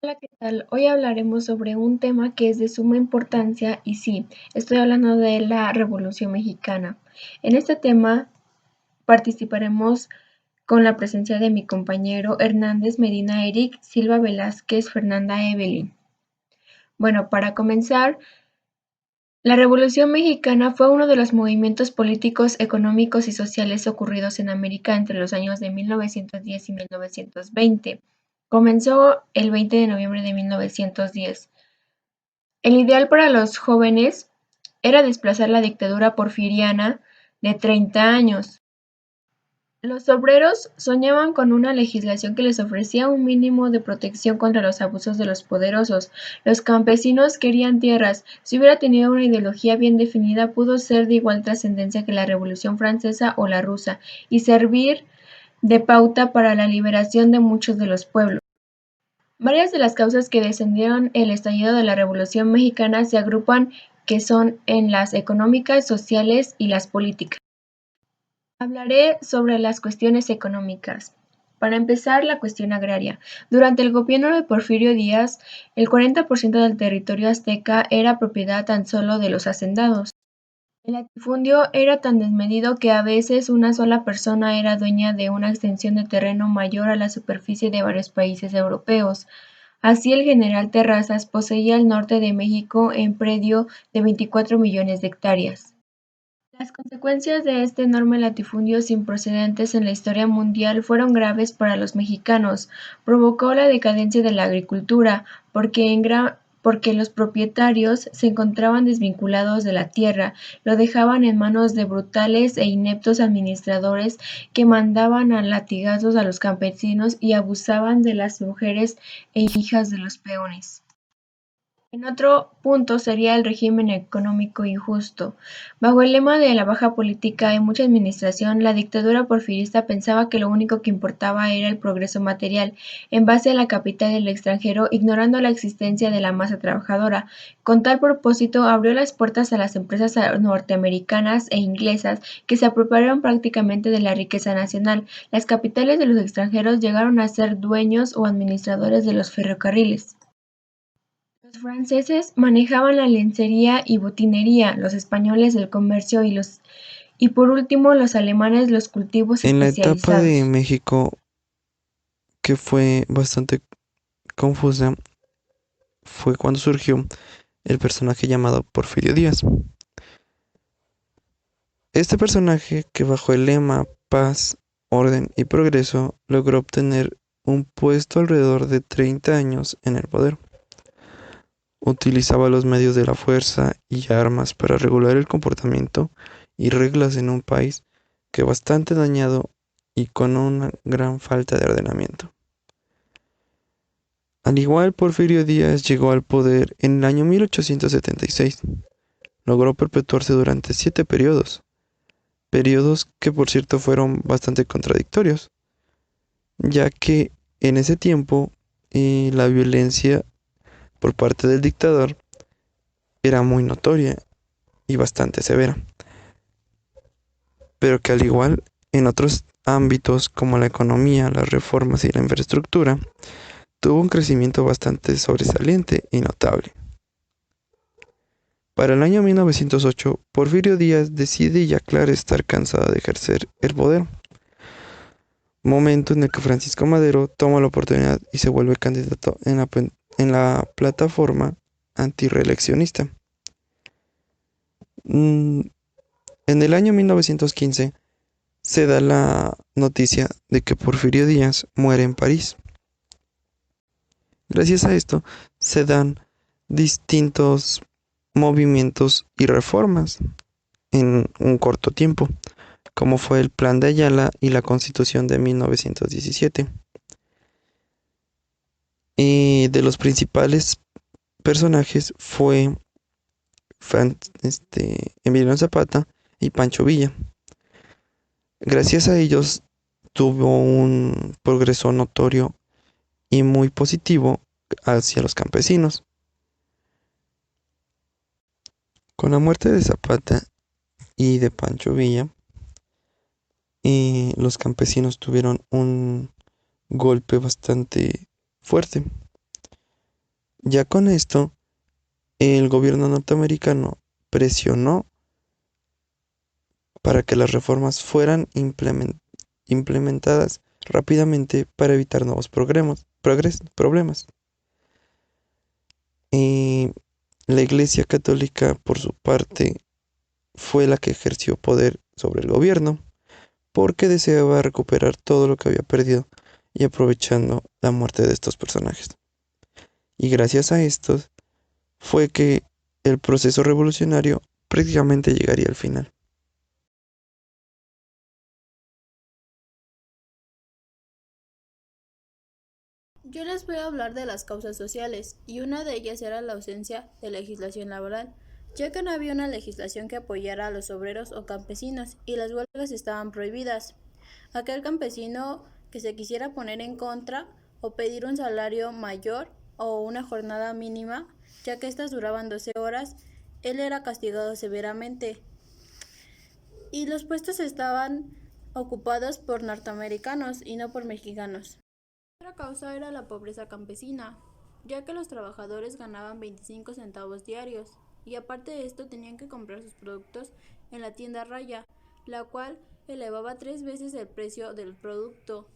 Hola, ¿qué tal? Hoy hablaremos sobre un tema que es de suma importancia y sí, estoy hablando de la Revolución Mexicana. En este tema participaremos con la presencia de mi compañero Hernández Medina Eric, Silva Velázquez, Fernanda Evelyn. Bueno, para comenzar, la Revolución Mexicana fue uno de los movimientos políticos, económicos y sociales ocurridos en América entre los años de 1910 y 1920. Comenzó el 20 de noviembre de 1910. El ideal para los jóvenes era desplazar la dictadura porfiriana de 30 años. Los obreros soñaban con una legislación que les ofrecía un mínimo de protección contra los abusos de los poderosos. Los campesinos querían tierras. Si hubiera tenido una ideología bien definida, pudo ser de igual trascendencia que la Revolución Francesa o la rusa, y servir de pauta para la liberación de muchos de los pueblos. Varias de las causas que descendieron el estallido de la Revolución Mexicana se agrupan que son en las económicas, sociales y las políticas. Hablaré sobre las cuestiones económicas. Para empezar, la cuestión agraria. Durante el gobierno de Porfirio Díaz, el 40% del territorio azteca era propiedad tan solo de los hacendados. El latifundio era tan desmedido que a veces una sola persona era dueña de una extensión de terreno mayor a la superficie de varios países europeos. Así, el general Terrazas poseía el norte de México en predio de 24 millones de hectáreas. Las consecuencias de este enorme latifundio sin precedentes en la historia mundial fueron graves para los mexicanos. Provocó la decadencia de la agricultura, porque los propietarios se encontraban desvinculados de la tierra, lo dejaban en manos de brutales e ineptos administradores que mandaban a latigazos a los campesinos y abusaban de las mujeres e hijas de los peones. En otro punto sería el régimen económico injusto. Bajo el lema de la baja política y mucha administración, la dictadura porfirista pensaba que lo único que importaba era el progreso material, en base a la capital del extranjero, ignorando la existencia de la masa trabajadora. Con tal propósito, abrió las puertas a las empresas norteamericanas e inglesas que se apropiaron prácticamente de la riqueza nacional. Las capitales de los extranjeros llegaron a ser dueños o administradores de los ferrocarriles. Los franceses manejaban la lencería y botinería, los españoles el comercio y por último los alemanes los cultivos En la etapa de especializados. México, que fue bastante confusa, fue cuando surgió el personaje llamado Porfirio Díaz. Este personaje, que bajo el lema paz, orden y progreso, logró obtener un puesto alrededor de 30 años en el poder. Utilizaba los medios de la fuerza y armas para regular el comportamiento y reglas en un país que bastante dañado y con una gran falta de ordenamiento. Al igual, Porfirio Díaz llegó al poder en el año 1876. Logró perpetuarse durante 7 periodos que por cierto fueron bastante contradictorios, ya que en ese tiempo la violencia por parte del dictador era muy notoria y bastante severa, pero que al igual en otros ámbitos como la economía, las reformas y la infraestructura, tuvo un crecimiento bastante sobresaliente y notable. Para el año 1908, Porfirio Díaz decide y aclara estar cansado de ejercer el poder, momento en el que Francisco Madero toma la oportunidad y se vuelve candidato en la plataforma antireeleccionista. Mm, En el año 1915 se da la noticia de que Porfirio Díaz muere en París. Gracias a esto se dan distintos movimientos y reformas en un corto tiempo, como fue el Plan de Ayala y la Constitución de 1917. Y de los principales personajes fue Emiliano Zapata y Pancho Villa. Gracias a ellos tuvo un progreso notorio y muy positivo hacia los campesinos. Con la muerte de Zapata y de Pancho Villa, los campesinos tuvieron un golpe bastante fuerte, Ya con esto, el gobierno norteamericano presionó para que las reformas fueran implementadas rápidamente para evitar nuevos problemas. Y la Iglesia Católica, por su parte, fue la que ejerció poder sobre el gobierno porque deseaba recuperar todo lo que había perdido y aprovechando la muerte de estos personajes. Y gracias a estos fue que el proceso revolucionario prácticamente llegaría al final. Yo les voy a hablar de las causas sociales, y una de ellas era la ausencia de legislación laboral, ya que no había una legislación que apoyara a los obreros o campesinos, y las huelgas estaban prohibidas. Aquel campesino que se quisiera poner en contra o pedir un salario mayor o una jornada mínima, ya que éstas duraban 12 horas, él era castigado severamente, y los puestos estaban ocupados por norteamericanos y no por mexicanos. Otra causa era la pobreza campesina, ya que los trabajadores ganaban 25 centavos diarios, y aparte de esto tenían que comprar sus productos en la tienda Raya, la cual elevaba 3 veces el precio del producto.